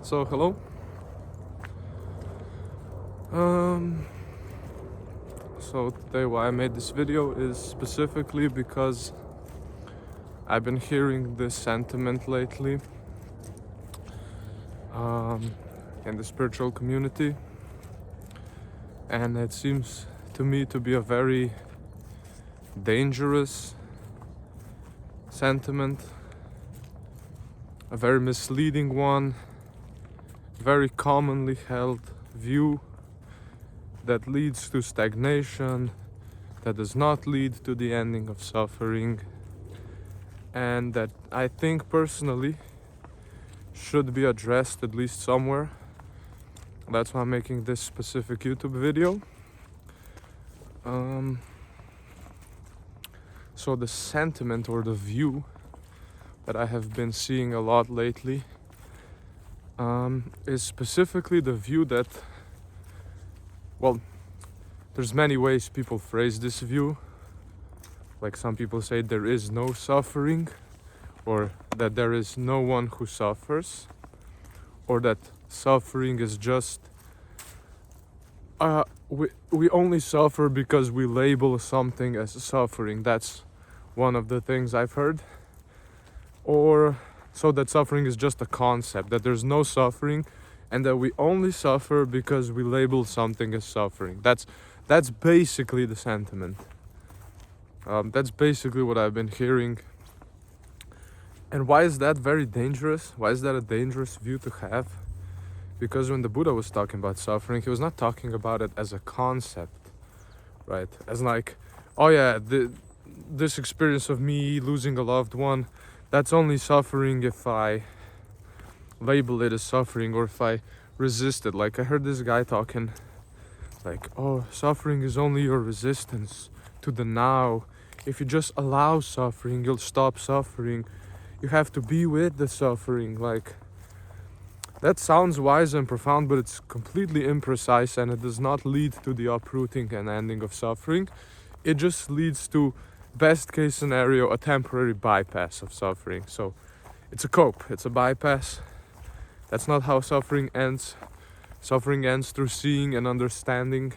So hello. Um, so today why I made this video is specifically because I've been hearing this sentiment lately in the spiritual community, and it seems to me to be a very dangerous sentiment, a very misleading one, very commonly held view that leads to stagnation, that does not lead to the ending of suffering, and that I think personally should be addressed at least somewhere. That's why I'm making this specific YouTube video. So the sentiment or the view that I have been seeing a lot lately is specifically the view that, well, there's many ways people phrase this view. Like some people say there is no suffering, or that there is no one who suffers, or that suffering is just we only suffer because we label something as suffering. That's one of the things I've heard. Or so that suffering is just a concept, that there's no suffering and that we only suffer because we label something as suffering. That's basically the sentiment. That's basically what I've been hearing. And why is that very dangerous? Why is that a dangerous view to have? Because when the Buddha was talking about suffering, he was not talking about it as a concept, right? As like, oh yeah, this experience of me losing a loved one, that's only suffering if I label it as suffering or if I resist it. Like I heard this guy talking like, oh, suffering is only your resistance to the now. If you just allow suffering, you'll stop suffering. You have to be with the suffering. Like, that sounds wise and profound, but it's completely imprecise, and it does not lead to the uprooting and ending of suffering. It just leads to, best case scenario, a temporary bypass of suffering. So it's a cope, it's a bypass. That's not how suffering ends. Suffering ends through seeing and understanding.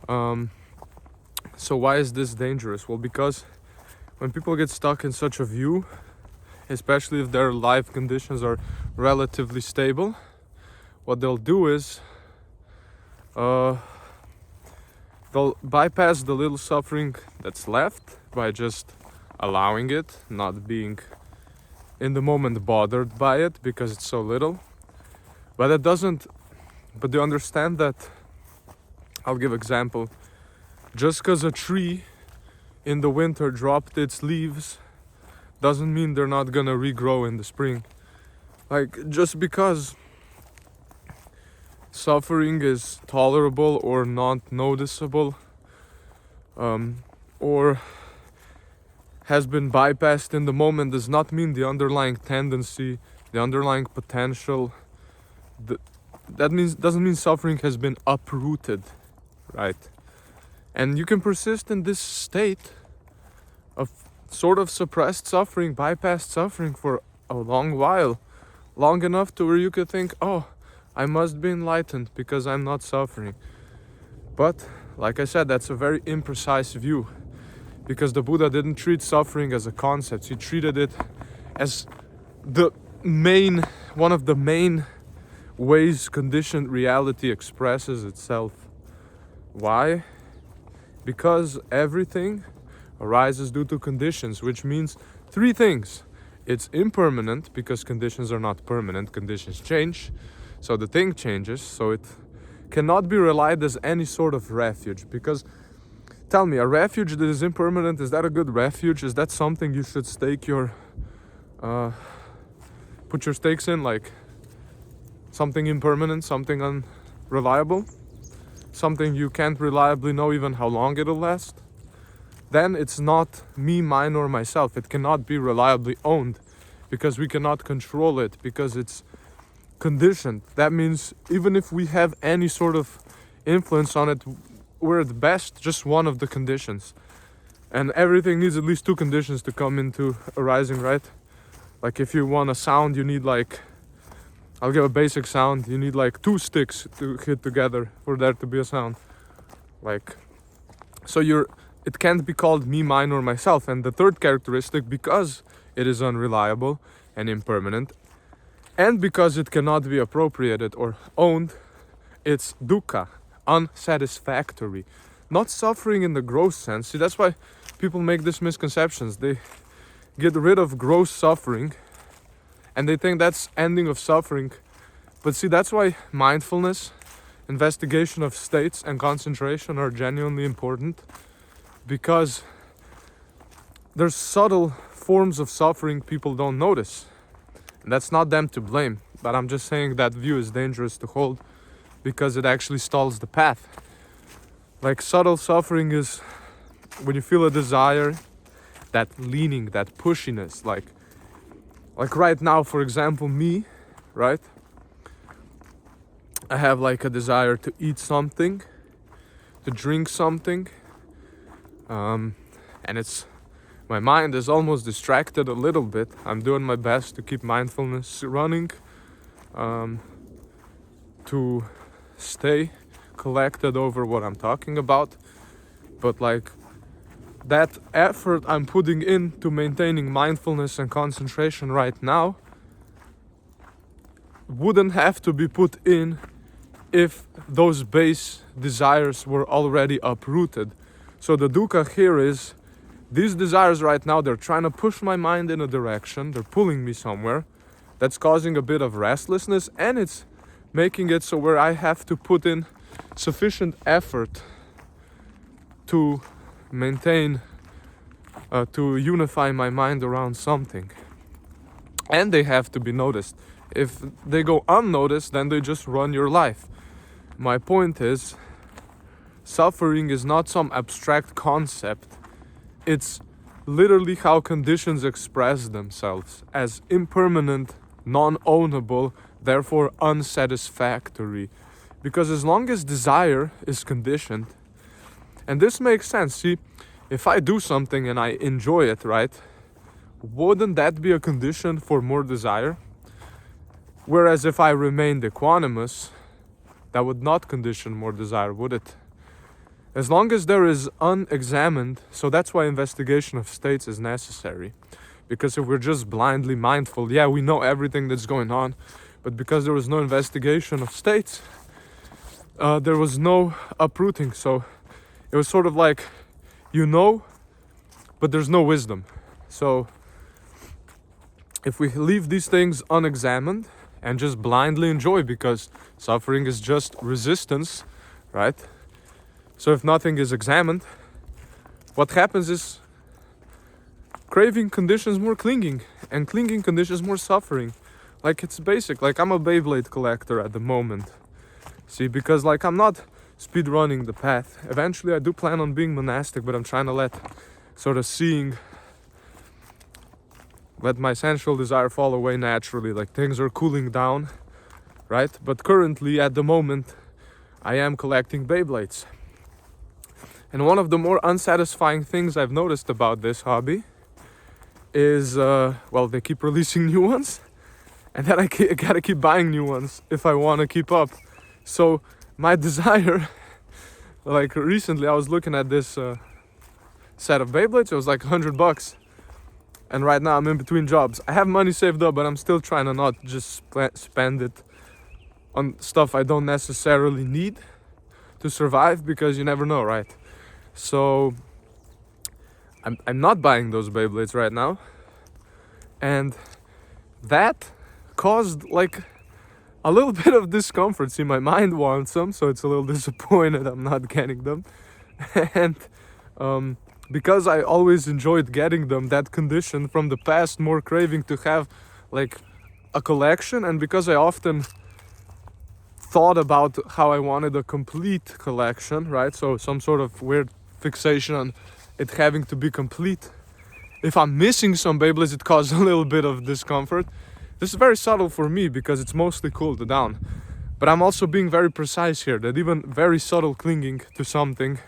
So why is this dangerous? Well, because when people get stuck in such a view, especially if their life conditions are relatively stable, what they'll do is they'll bypass the little suffering that's left by just allowing it, not being in the moment bothered by it because it's so little. But they understand that, I'll give example, just because a tree in the winter dropped its leaves doesn't mean they're not gonna regrow in the spring. Like, just because suffering is tolerable or not noticeable, or has been bypassed in the moment, does not mean the underlying tendency, the underlying potential, doesn't mean suffering has been uprooted, right? And you can persist in this state of sort of suppressed suffering, bypassed suffering for a long while, long enough to where you could think, oh, I must be enlightened because I'm not suffering. But like I said, that's a very imprecise view, because the Buddha didn't treat suffering as a concept. He treated it as one of the main ways conditioned reality expresses itself. Why? Because everything arises due to conditions, which means three things. It's impermanent because conditions are not permanent, conditions change, so the thing changes, so it cannot be relied as any sort of refuge. Because tell me, a refuge that is impermanent, is that a good refuge? Is that something you should put your stakes in? Like something impermanent, something unreliable, something you can't reliably know even how long it'll last? Then it's not me, mine, or myself. It cannot be reliably owned because we cannot control it, because it's conditioned. That means even if we have any sort of influence on it, we're at best just one of the conditions. And everything needs at least two conditions to come into arising, right? Like if you want a sound, you need like, I'll give a basic sound, you need like 2 sticks to hit together for there to be a sound. Like, so it can't be called me, mine, or myself. And the third characteristic, because it is unreliable and impermanent, and because it cannot be appropriated or owned, it's dukkha, unsatisfactory. Not suffering in the gross sense. See, that's why people make these misconceptions. They get rid of gross suffering and they think that's ending of suffering. But see, that's why mindfulness, investigation of states, and concentration are genuinely important, because there's subtle forms of suffering people don't notice. And that's not them to blame, but I'm just saying that view is dangerous to hold because it actually stalls the path. Like subtle suffering is when you feel a desire, that leaning, that pushiness, like right now, for example, me, right? I have like a desire to eat something, to drink something, and it's, my mind is almost distracted a little bit. I'm doing my best to keep mindfulness running, to stay collected over what I'm talking about. But like that effort I'm putting into maintaining mindfulness and concentration right now wouldn't have to be put in if those base desires were already uprooted. So the dukkha here is, these desires right now, they're trying to push my mind in a direction, they're pulling me somewhere, that's causing a bit of restlessness, and it's making it so where I have to put in sufficient effort to maintain, to unify my mind around something. And they have to be noticed. If they go unnoticed, then they just run your life. My point is, suffering is not some abstract concept. It's literally how conditions express themselves as impermanent, non-ownable, therefore unsatisfactory. Because as long as desire is conditioned, and this makes sense, see, if I do something and I enjoy it, right, wouldn't that be a condition for more desire? Whereas if I remained equanimous, that would not condition more desire, would it? As long as there is unexamined, so that's why investigation of states is necessary. Because if we're just blindly mindful, yeah, we know everything that's going on, but because there was no investigation of states, there was no uprooting. So it was sort of like, you know, but there's no wisdom. So if we leave these things unexamined and just blindly enjoy, because suffering is just resistance, right? So if nothing is examined, what happens is craving conditions more clinging, and clinging conditions more suffering. Like it's basic, like I'm a Beyblade collector at the moment. See, because like I'm not speed running the path. Eventually I do plan on being monastic, but I'm trying to let my sensual desire fall away naturally, like things are cooling down, right? But currently at the moment I am collecting Beyblades. And one of the more unsatisfying things I've noticed about this hobby is, well, they keep releasing new ones, and then I gotta keep buying new ones if I want to keep up. So my desire, like recently I was looking at this set of Beyblades, it was like $100. And right now I'm in between jobs. I have money saved up, but I'm still trying to not just spend it on stuff I don't necessarily need to survive, because you never know, right? So I'm not buying those Beyblades right now, and that caused like a little bit of discomfort. See, my mind wants them, so it's a little disappointed I'm not getting them. And because I always enjoyed getting them, that condition from the past, more craving to have like a collection, and because I often thought about how I wanted a complete collection, right? So some sort of weird fixation on it having to be complete. If I'm missing some Beyblades, it causes a little bit of discomfort. This is very subtle for me because it's mostly cooled down. But I'm also being very precise here, that even very subtle clinging to something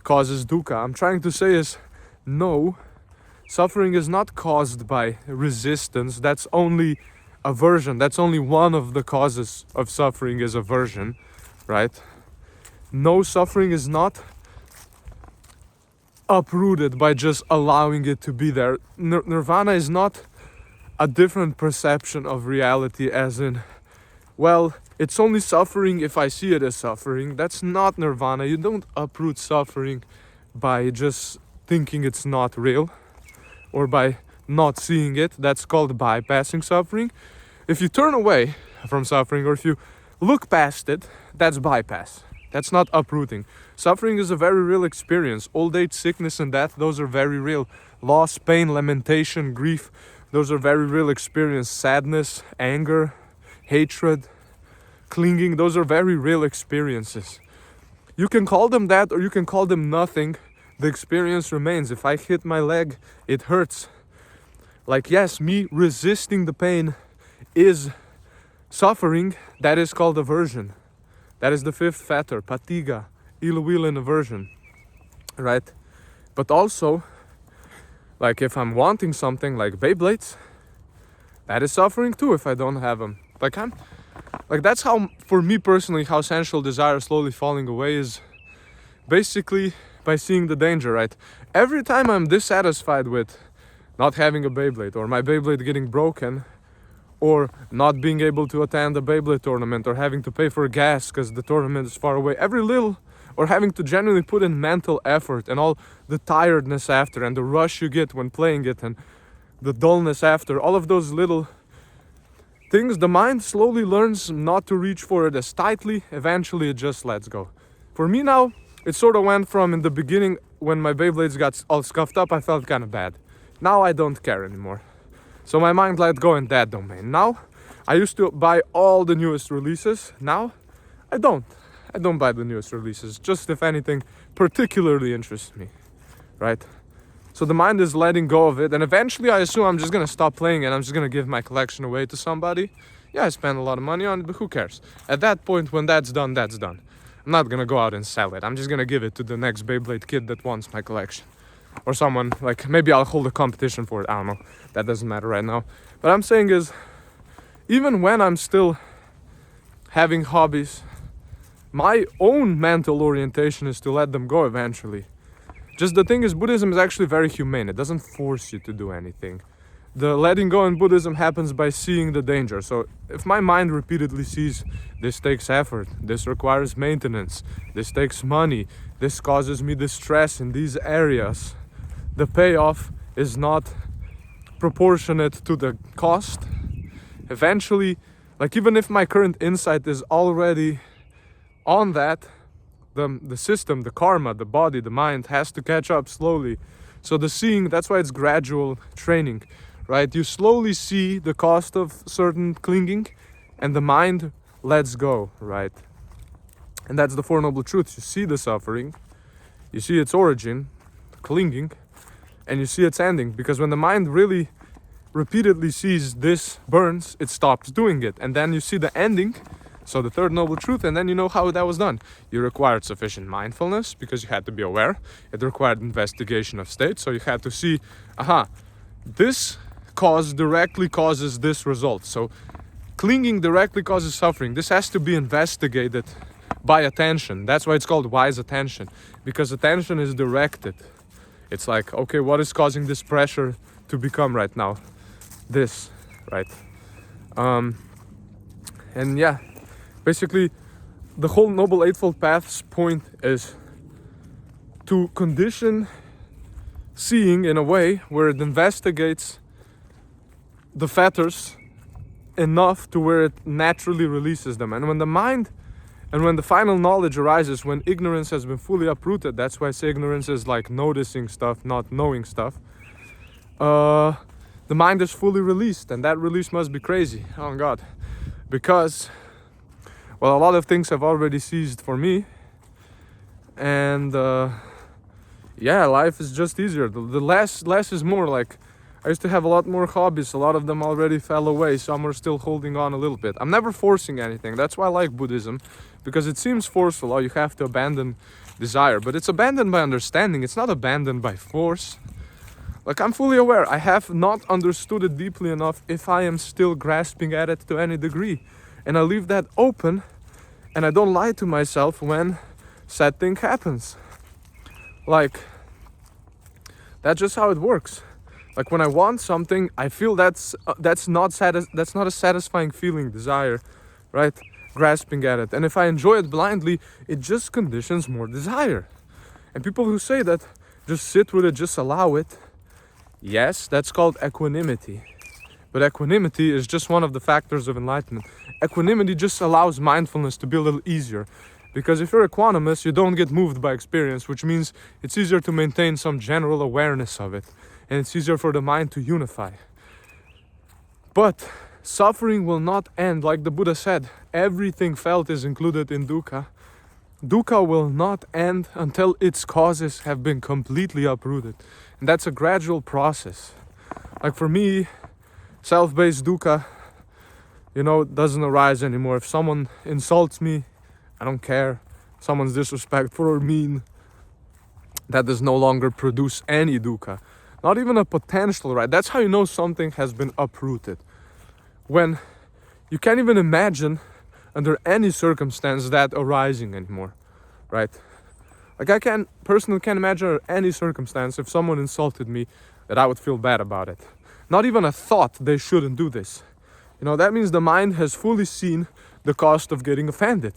causes dukkha. I'm trying to say is, no, Suffering is not caused by resistance. That's only aversion. That's only one of the causes of suffering is aversion, right? No, suffering is not uprooted by just allowing it to be there. Nirvana is not a different perception of reality, as in, well, it's only suffering if I see it as suffering. That's not nirvana. You don't uproot suffering by just thinking it's not real or by not seeing it. That's called bypassing suffering. If you turn away from suffering or if you look past it, that's bypass. That's not uprooting. Suffering is a very real experience. Old age, sickness, and death, those are very real. Loss, pain, lamentation, grief, those are very real experience. Sadness, anger, hatred, clinging, those are very real experiences. You can call them that or you can call them nothing. The experience remains. If I hit my leg, it hurts. Like, yes, me resisting the pain is suffering. That is called aversion. That is the fifth fetter, patiga, ill-will aversion, right? But also, like if I'm wanting something like Beyblades, that is suffering too if I don't have them. Like that's how, for me personally, how sensual desire slowly falling away is basically by seeing the danger, right? Every time I'm dissatisfied with not having a Beyblade or my Beyblade getting broken or not being able to attend a Beyblade tournament or having to pay for gas because the tournament is far away, every little, or having to genuinely put in mental effort and all the tiredness after and the rush you get when playing it and the dullness after, all of those little things, the mind slowly learns not to reach for it as tightly. Eventually it just lets go. For me now, it sort of went from in the beginning when my Beyblades got all scuffed up, I felt kind of bad. Now I don't care anymore. So my mind let go in that domain. Now, I used to buy all the newest releases. Now, I don't. I don't buy the newest releases. Just if anything particularly interests me, right? So the mind is letting go of it. And eventually I assume I'm just going to stop playing it. I'm just going to give my collection away to somebody. Yeah, I spent a lot of money on it, but who cares? At that point, when that's done, that's done. I'm not going to go out and sell it. I'm just going to give it to the next Beyblade kid that wants my collection. Or someone, like maybe I'll hold a competition for it. I don't know. That doesn't matter right now. But I'm saying is, even when I'm still having hobbies, my own mental orientation is to let them go eventually. Just the thing is, Buddhism is actually very humane. It doesn't force you to do anything. The letting go in Buddhism happens by seeing the danger. So if my mind repeatedly sees this takes effort, this requires maintenance, this takes money, this causes me distress in these areas, the payoff is not proportionate to the cost. Eventually, like even if my current insight is already on that, the system, the karma, the body, the mind has to catch up slowly. So the seeing, that's why it's gradual training, right? You slowly see the cost of certain clinging and the mind lets go, right? And that's the Four Noble Truths. You see the suffering, you see its origin, the clinging, and you see its ending. Because when the mind really repeatedly sees this burns, it stops doing it. And then you see the ending, so the third noble truth, and then you know how that was done. You required sufficient mindfulness because you had to be aware. It required investigation of state, so you had to see, this cause directly causes this result. So clinging directly causes suffering. This has to be investigated by attention. That's why it's called wise attention, because attention is directed. It's like, okay, what is causing this pressure to become right now? This, right? And yeah, basically the whole Noble Eightfold Path's point is to condition seeing in a way where it investigates the fetters enough to where it naturally releases them. And when the mind and when the final knowledge arises, when ignorance has been fully uprooted, that's why I say ignorance is like noticing stuff, not knowing stuff. The mind is fully released, and that release must be crazy. Oh God. Because, well, a lot of things have already ceased for me. And yeah, life is just easier. The less is more. Like, I used to have a lot more hobbies. A lot of them already fell away. Some are still holding on a little bit. I'm never forcing anything. That's why I like Buddhism, because it seems forceful. Oh, you have to abandon desire. But it's abandoned by understanding. It's not abandoned by force. Like, I'm fully aware, I have not understood it deeply enough if I am still grasping at it to any degree. And I leave that open, and I don't lie to myself when sad thing happens. Like, that's just how it works. Like, when I want something, I feel that's not a satisfying feeling, desire, right? Grasping at it. And if I enjoy it blindly, it just conditions more desire. And people who say that, just sit with it, just allow it, yes, that's called equanimity. But equanimity is just one of the factors of enlightenment. Equanimity just allows mindfulness to be a little easier. Because if you're equanimous, you don't get moved by experience, which means it's easier to maintain some general awareness of it. And it's easier for the mind to unify. But suffering will not end. Like the Buddha said, everything felt is included in dukkha. Dukkha will not end until its causes have been completely uprooted. And that's a gradual process. Like for me, self-based dukkha, doesn't arise anymore. If someone insults me, I don't care. Someone's disrespectful or mean, that does no longer produce any dukkha. Not even a potential, right? That's how you know something has been uprooted. When you can't even imagine under any circumstance that arising anymore, right? Like I personally can't imagine under any circumstance if someone insulted me that I would feel bad about it. Not even a thought they shouldn't do this. That means the mind has fully seen the cost of getting offended.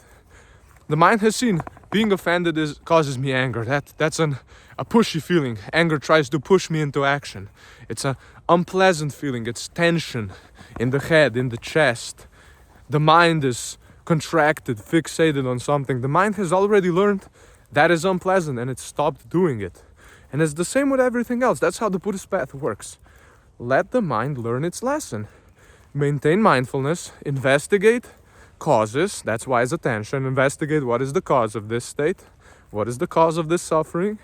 The mind has seen being offended causes me anger. That's a pushy feeling. Anger tries to push me into action. It's an unpleasant feeling. It's tension in the head, in the chest. The mind is contracted, fixated on something. The mind has already learned that is unpleasant and it stopped doing it. And it's the same with everything else. That's how the Buddhist path works. Let the mind learn its lesson. Maintain mindfulness, investigate causes, that's wise attention, investigate what is the cause of this state, what is the cause of this suffering,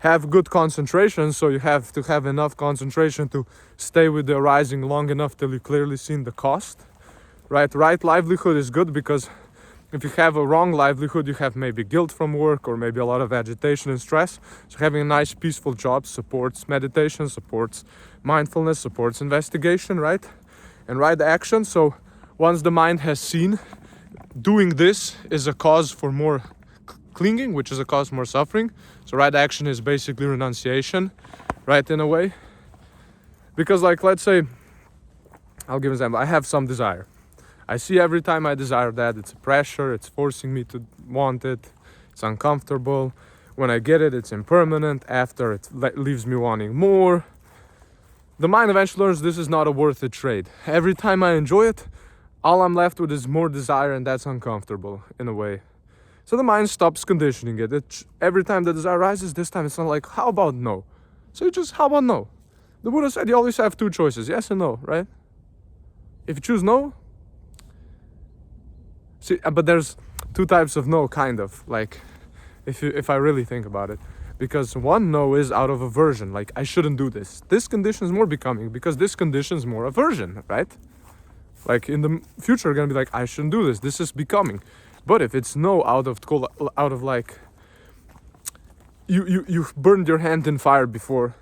have good concentration, so you have to have enough concentration to stay with the arising long enough till you clearly seen the cost, right livelihood is good, because if you have a wrong livelihood, you have maybe guilt from work or maybe a lot of agitation and stress. So having a nice peaceful job supports meditation, supports mindfulness, supports investigation, right? And right action. So once the mind has seen doing this is a cause for more clinging, which is a cause for more suffering. So right action is basically renunciation, right, in a way. Because let's say, I'll give an example. I have some desire. I see every time I desire that, it's a pressure, it's forcing me to want it, it's uncomfortable. When I get it, it's impermanent. After, it leaves me wanting more. The mind eventually learns this is not a worth it trade. Every time I enjoy it, all I'm left with is more desire, and that's uncomfortable in a way. So the mind stops conditioning it. Every time the desire rises, this time it's not like, how about no? So you just, how about no? The Buddha said you always have two choices, yes and no, right? If you choose no, see, but there's two types of no, kind of, like, if I really think about it. Because one no is out of aversion, like, I shouldn't do this. This condition is more becoming, because this condition is more aversion, right? Like, in the future, you're gonna be like, I shouldn't do this. This is becoming. But if it's no out of like, you've burned your hand in fire before,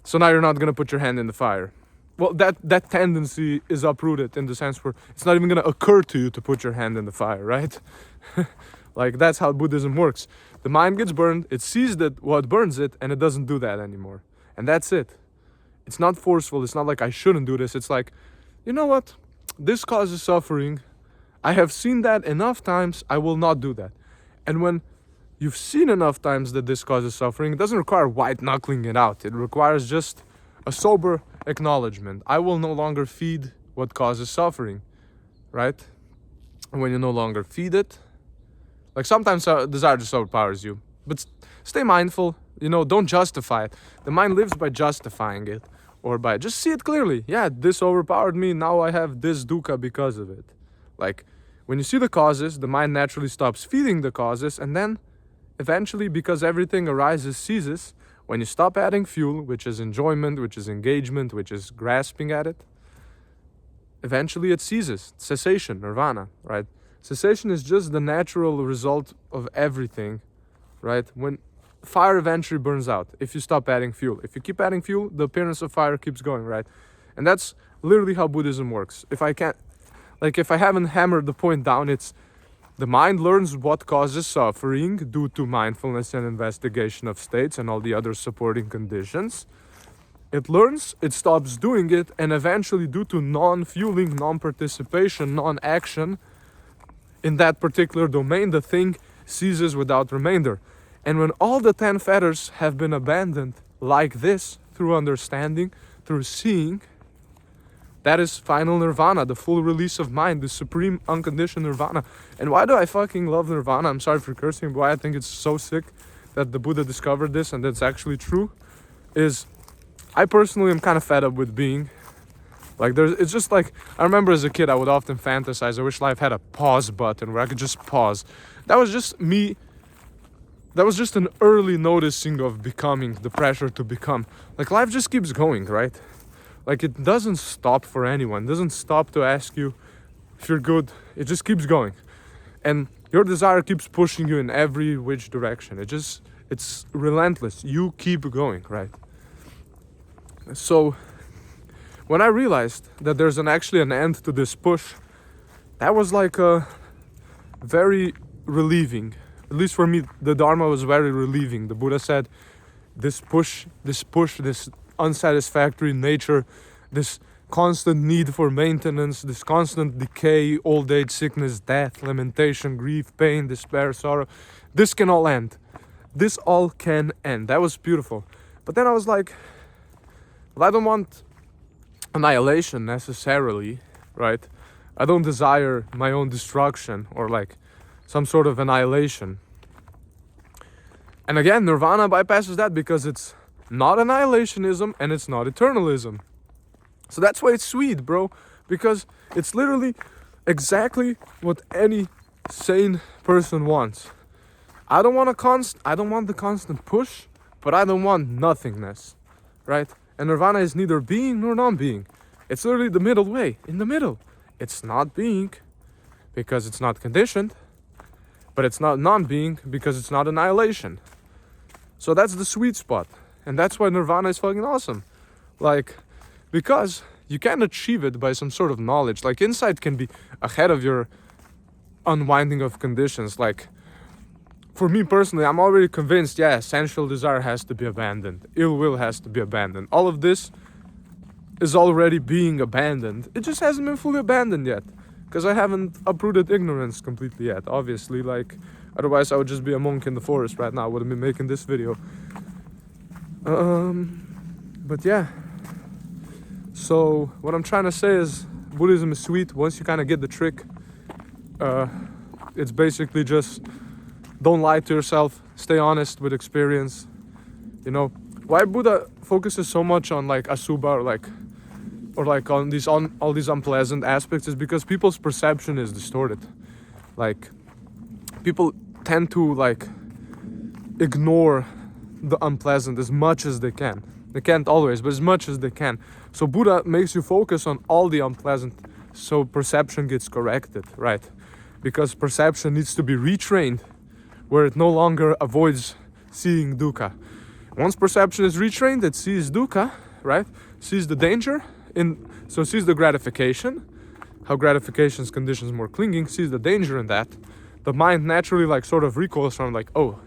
so now you're not gonna put your hand in the fire. Well, that tendency is uprooted in the sense where it's not even gonna occur to you to put your hand in the fire, right? Like, that's how Buddhism works. The mind gets burned, it sees that what burns it, and it doesn't do that anymore. And that's it. It's not forceful, it's not like I shouldn't do this. It's like, you know what? This causes suffering. I have seen that enough times, I will not do that. And when you've seen enough times that this causes suffering, it doesn't require white knuckling it out. It requires just a sober acknowledgement. I will no longer feed what causes suffering, right? And when you no longer feed it, like, sometimes desire just overpowers you, but stay mindful, don't justify it. The mind lives by justifying it, or by just see it clearly. Yeah, this overpowered me, now I have this dukkha because of it. Like, when you see the causes, the mind naturally stops feeding the causes, and then eventually, because everything arises, ceases, when you stop adding fuel, which is enjoyment, which is engagement, which is grasping at it, eventually it ceases. Cessation, nirvana, right? Cessation is just the natural result of everything, right? When fire eventually burns out if you stop adding fuel. If you keep adding fuel, the appearance of fire keeps going, right? And that's literally how Buddhism works. If I haven't hammered the point down, it's the mind learns what causes suffering due to mindfulness and investigation of states and all the other supporting conditions. It learns, it stops doing it, and eventually, due to non-fueling, non-participation, non-action in that particular domain, the thing ceases without remainder. And when all the 10 fetters have been abandoned like this, through understanding, through seeing, that is final nirvana, the full release of mind, the supreme unconditioned nirvana. And why do I fucking love nirvana? I'm sorry for cursing, but why I think it's so sick that the Buddha discovered this and that's actually true is I personally am kind of fed up with being. Like, it's just like, I remember as a kid I would often fantasize, I wish life had a pause button where I could just pause. That was just me. That was just an early noticing of becoming, the pressure to become. Like, life just keeps going, right? Like, it doesn't stop for anyone. It doesn't stop to ask you if you're good. It just keeps going. And your desire keeps pushing you in every which direction. It's relentless. You keep going, right? So, when I realized that there's actually an end to this push, that was like very relieving. At least for me, the Dharma was very relieving. The Buddha said, this push, this unsatisfactory nature, this constant need for maintenance, this constant decay, old age, sickness, death, lamentation, grief, pain, despair, sorrow, this can all end. This all can end. That was beautiful. But then I was like, well, I don't want annihilation necessarily, right? I don't desire my own destruction or like some sort of annihilation. And again, nirvana bypasses that because it's not annihilationism and it's not eternalism. So that's why it's sweet, bro, because it's literally exactly what any sane person wants. I don't want the constant push, but I don't want nothingness, right? And nirvana is neither being nor non-being. It's literally the middle way, in the middle. It's not being because it's not conditioned, but it's not non-being because it's not annihilation. So that's the sweet spot. And that's why nirvana is fucking awesome. Like, because you can achieve it by some sort of knowledge. Like, insight can be ahead of your unwinding of conditions. Like, for me personally, I'm already convinced, yeah, sensual desire has to be abandoned. Ill will has to be abandoned. All of this is already being abandoned. It just hasn't been fully abandoned yet. Because I haven't uprooted ignorance completely yet, obviously. Like, otherwise I would just be a monk in the forest right now. I wouldn't be making this video. But yeah. So, what I'm trying to say is, Buddhism is sweet once you kind of get the trick. It's basically just, don't lie to yourself, stay honest with experience. You know, why Buddha focuses so much on like asubha or like on all these unpleasant aspects is because people's perception is distorted. Like, people tend to like ignore the unpleasant as much as they can. They can't always, but as much as they can. So Buddha makes you focus on all the unpleasant so perception gets corrected, right? Because perception needs to be retrained where it no longer avoids seeing dukkha. Once perception is retrained, it sees dukkha, right? Sees the danger, so sees the gratification, how gratification's conditions more clinging, sees the danger in that. The mind naturally like sort of recoils from like, oh,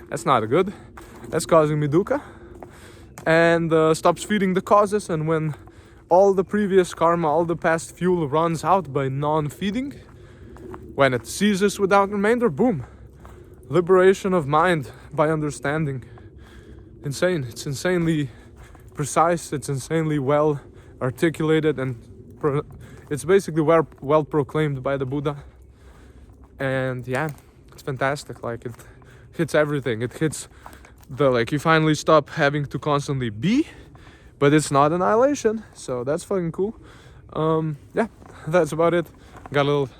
that's not good, that's causing me dukkha, and stops feeding the causes. And when all the previous karma, all the past fuel runs out by non-feeding, when it ceases without remainder, boom, liberation of mind by understanding. Insane. It's insanely precise, it's insanely well articulated, and it's basically well proclaimed by the Buddha. And yeah, it's fantastic. Like, it hits everything. It hits the, like, you finally stop having to constantly be, but it's not annihilation, so that's fucking cool. Yeah, that's about it. Got a little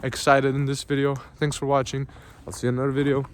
excited in this video. Thanks for watching. I'll see you in another video.